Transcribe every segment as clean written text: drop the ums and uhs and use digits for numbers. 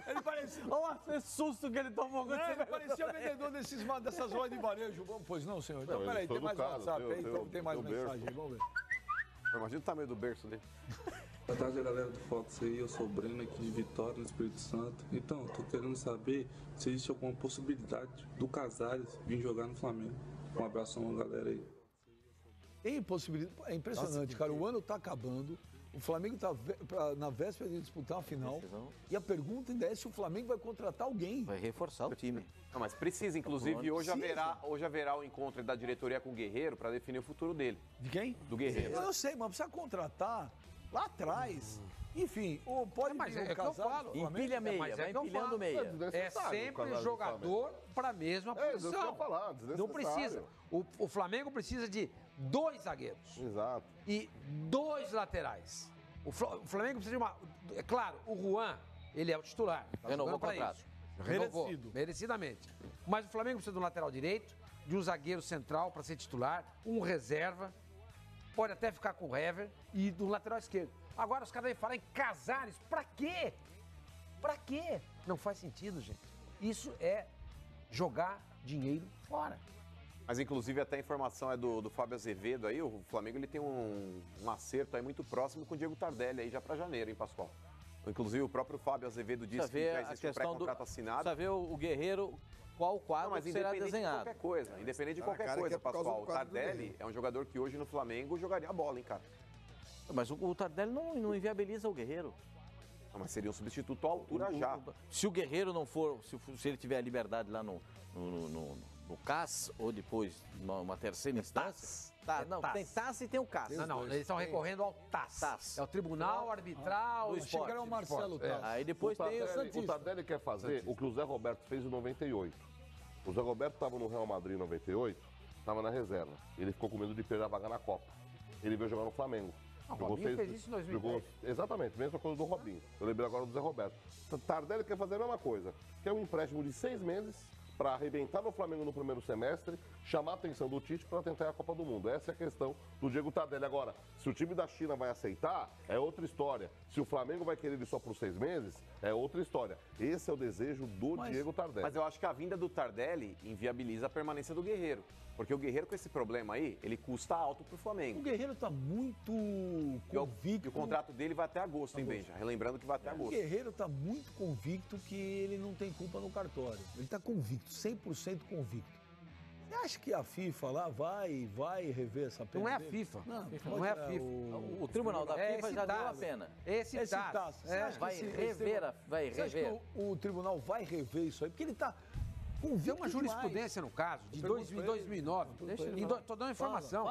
Ele parecia... Olha o susto que ele tomou. Ele parecia vendedor dessas lojas de varejo. Pois não, senhor? Então, peraí, tem mais WhatsApp aí, então tem mais mensagem aí, vamos ver. Imagina o tamanho do berço dele. Boa tarde, galera do Fox aí. Eu sou o Breno aqui de Vitória, no Espírito Santo. Então, tô querendo saber se existe alguma possibilidade do Casares vir jogar no Flamengo. Um abração, galera aí. Tem possibilidade. É impressionante, nossa, cara. O ano tá acabando. O Flamengo está na véspera de disputar a final. E a pergunta ainda é se o Flamengo vai contratar alguém. Vai reforçar o time. Não, mas precisa. Inclusive, hoje haverá o encontro da diretoria com o Guerreiro para definir o futuro dele. De quem? Do Guerreiro. Eu sei, mas precisa contratar lá atrás. Enfim, pode mas é que eu falo. Empilha meia, mas vai empilhando meia. É sempre jogador para a mesma posição. Não precisa. O Flamengo precisa de 2 zagueiros. Exato. E 2 laterais. O Flamengo precisa de uma... É claro, o Juan, ele é o titular. Renovou o contrato. Renovou, merecidamente. Mas o Flamengo precisa de um lateral direito, de um zagueiro central para ser titular, um reserva, pode até ficar com o Hever e do lateral esquerdo. Agora os caras vão falar em Casares. Pra quê? Pra quê? Não faz sentido, gente. Isso é jogar dinheiro fora. Mas, inclusive, até a informação é do Fábio Azevedo aí. O Flamengo ele tem um acerto aí muito próximo com o Diego Tardelli aí já para janeiro, hein, Pascoal? Inclusive, o próprio Fábio Azevedo disse que já existe um pré-contrato assinado. Precisa ver o Guerreiro, qual quadro será desenhado. Independente de qualquer coisa, Pascoal. O Tardelli é um jogador que hoje no Flamengo jogaria a bola, hein, cara? Mas o Tardelli não inviabiliza o Guerreiro. Não, mas seria um substituto à altura já. Se o Guerreiro não for, se ele tiver a liberdade lá no CAS, ou depois numa terceira instância. Tem TAS e tem o CAS. Não, eles estão recorrendo ao TAS. É o Tribunal Arbitral do Esporte. É o Marcelo TAS. Aí depois tem o Santista. O Tardelli quer fazer o que o Zé Roberto fez em 98. O Zé Roberto estava no Real Madrid em 98, estava na reserva. Ele ficou com medo de perder a vaga na Copa. Ele veio jogar no Flamengo. O Robinho fez isso em 2010. Exatamente, mesma coisa do Robinho. Eu lembrei agora do Zé Roberto. Tardelli quer fazer a mesma coisa. Quer um empréstimo de 6 meses para arrebentar no Flamengo no primeiro semestre, chamar a atenção do Tite para tentar a Copa do Mundo. Essa é a questão do Diego Tardelli. Agora, se o time da China vai aceitar, é outra história. Se o Flamengo vai querer ele só por 6 meses, é outra história. Esse é o desejo do Diego Tardelli. Mas eu acho que a vinda do Tardelli inviabiliza a permanência do Guerreiro. Porque o Guerreiro, com esse problema aí, ele custa alto pro Flamengo. O Guerreiro está muito convicto. E o contrato dele vai até agosto, hein, Benja? Relembrando que vai até agosto. O Guerreiro está muito convicto que ele não tem culpa no cartório. Ele está convicto, 100% convicto. Você acha que a FIFA lá vai rever essa pena? Não é a FIFA. Não é a FIFA. O tribunal da FIFA já deu a pena. Esse TAS. Vai rever. Você acha que o tribunal vai rever isso aí? Porque ele está... Tem uma jurisprudência no caso de 2009. Estou dando informação.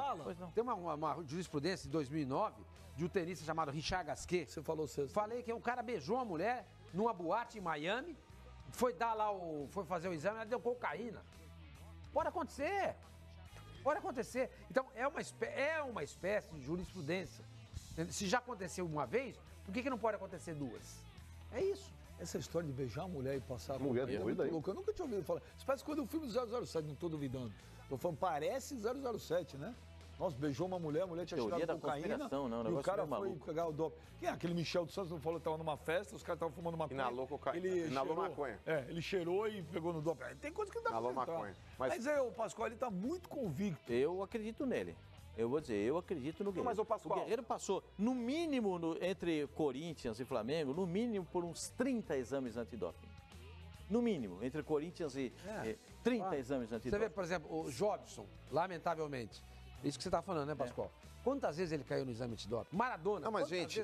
Tem uma jurisprudência de 2009 de um tenista chamado Richard Gasquet. Você falou sexta. Falei que um cara beijou uma mulher numa boate em Miami, foi fazer o exame, ela deu cocaína. Pode acontecer. Pode acontecer. Então é uma espécie de jurisprudência. Se já aconteceu uma vez, por que não pode acontecer 2? É isso. Essa história de beijar a mulher e passar... Mulher doida aí. Eu nunca tinha ouvido falar. Isso parece coisa do filme 007, não estou duvidando. Tô falando, parece 007, né? Nossa, beijou uma mulher, a mulher tinha chegado cocaína. Não, e o cara foi pegar o doping. Quem é aquele Michel dos Santos não falou que estava numa festa, os caras estavam fumando maconha. Inalou cocaína. Inalou maconha. Ele cheirou e pegou no doping. Tem coisa que não dá pra inalou maconha. Mas aí o Pascoal, ele tá muito convicto. Eu acredito nele. Eu vou dizer, eu acredito no Guerreiro. Mas o Pascoal... Guerreiro passou, no mínimo, entre Corinthians e Flamengo, no mínimo por uns 30 exames antidoping. No mínimo, entre Corinthians e 30 exames antidoping. Você vê, por exemplo, o Jobson, lamentavelmente. Isso que você está falando, né, Pascoal? Quantas vezes ele caiu no exame antidoping? Maradona, não, mas gente,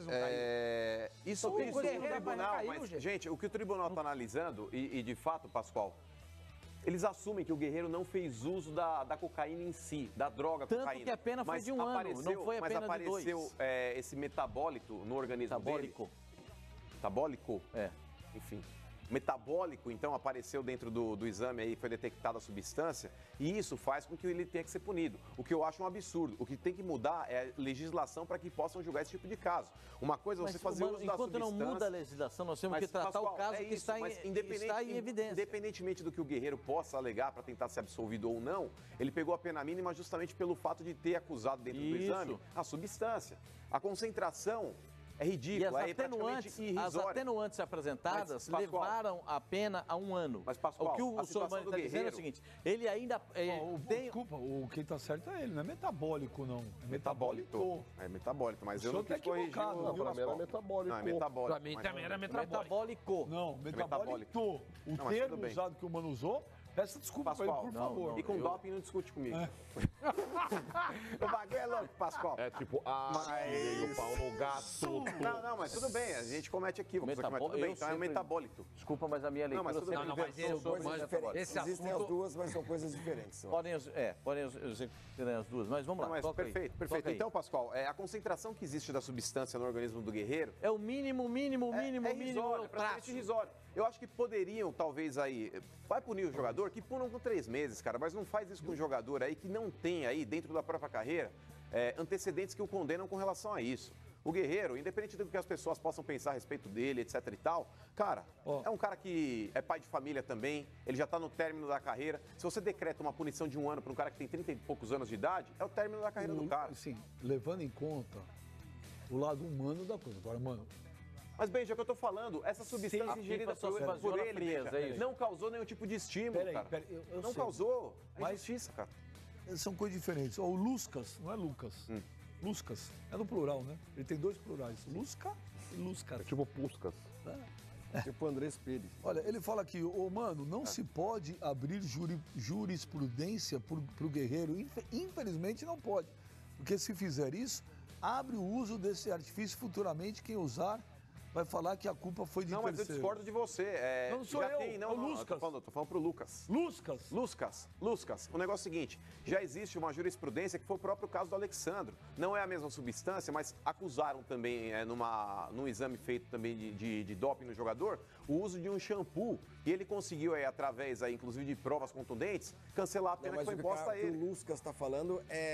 isso o tribunal, gente, o que o tribunal está analisando, e de fato, Pascoal, eles assumem que o Guerreiro não fez uso da cocaína em si, da droga Tanto cocaína. Que a pena foi de um ano, não foi a pena de 2. Mas apareceu esse metabólito no organismo dele. Metabólico? Enfim. Metabólico, então, apareceu dentro do exame aí, foi detectada a substância, e isso faz com que ele tenha que ser punido. O que eu acho um absurdo. O que tem que mudar é a legislação para que possam julgar esse tipo de caso. Uma coisa é você fazer uso da substância... Enquanto não muda a legislação, nós temos que tratar o caso que está em evidência. Independentemente do que o Guerreiro possa alegar para tentar ser absolvido ou não, ele pegou a pena mínima justamente pelo fato de ter acusado dentro do exame a substância. A concentração É ridículo, e as atenuantes apresentadas levaram a pena a 1 ano. Mas, Pascoal, o que o Sormani está dizendo é o seguinte, ele ainda tem... Desculpa, quem está certo é ele, não é metabólico, não. É metabólico. É metabólico, mas eu não quis corrigir. Não, para mim era metabólico. Não, é metabólico. Para mim também era metabólico. Não, metabólico. O termo usado que o Mano usou, peça desculpa para ele, por favor. E com doping não discute comigo. O bagulho é louco, Pascoal. É tipo, o pau no gato. Não, mas tudo bem, a gente comete equívocos aqui, mas tudo bem, então é metabólico. Desculpa, mas a minha leitura sempre Existem as duas, mas são coisas diferentes. Podem existirem as duas, mas vamos lá. Mas perfeito. Então, Pascoal, a concentração que existe da substância no organismo do guerreiro... É o mínimo. É praticamente irrisório. Eu acho que poderiam, talvez, aí... Vai punir o jogador, que punam com 3 meses, cara, mas não faz isso com um jogador aí que não tem aí, dentro da própria carreira, antecedentes que o condenam com relação a isso. O Guerreiro, independente do que as pessoas possam pensar a respeito dele, etc e tal, cara, é um cara que é pai de família também, ele já tá no término da carreira. Se você decreta uma punição de 1 ano para um cara que tem 30 e poucos anos de idade, é o término da carreira do cara. Sim, levando em conta o lado humano da coisa. Agora, mano... Mas, Benja, é o que eu tô falando, essa substância ingerida por ele não causou nenhum tipo de estímulo, cara. Eu não causou. É justiça, cara. São coisas diferentes. O Luscas, não é Lucas. Luscas, é no plural, né? Ele tem 2 plurais, Lusca e Luscas. É tipo Puscas. Tipo Andrés Pires. Olha, ele fala aqui, mano, não se pode abrir jurisprudência pro Guerreiro. Infelizmente não pode. Porque se fizer isso, abre o uso desse artifício futuramente, quem usar vai falar que a culpa foi de terceiro. Mas eu discordo de você. Não sou eu, é o Luscas. Eu tô falando pro Lucas. Luscas. O negócio é o seguinte, já existe uma jurisprudência que foi o próprio caso do Alexandro. Não é a mesma substância, mas acusaram também, num exame feito também de doping no jogador, o uso de um shampoo. E ele conseguiu, através, inclusive, de provas contundentes, cancelar a pena que foi imposta a ele. O que o Luscas está falando é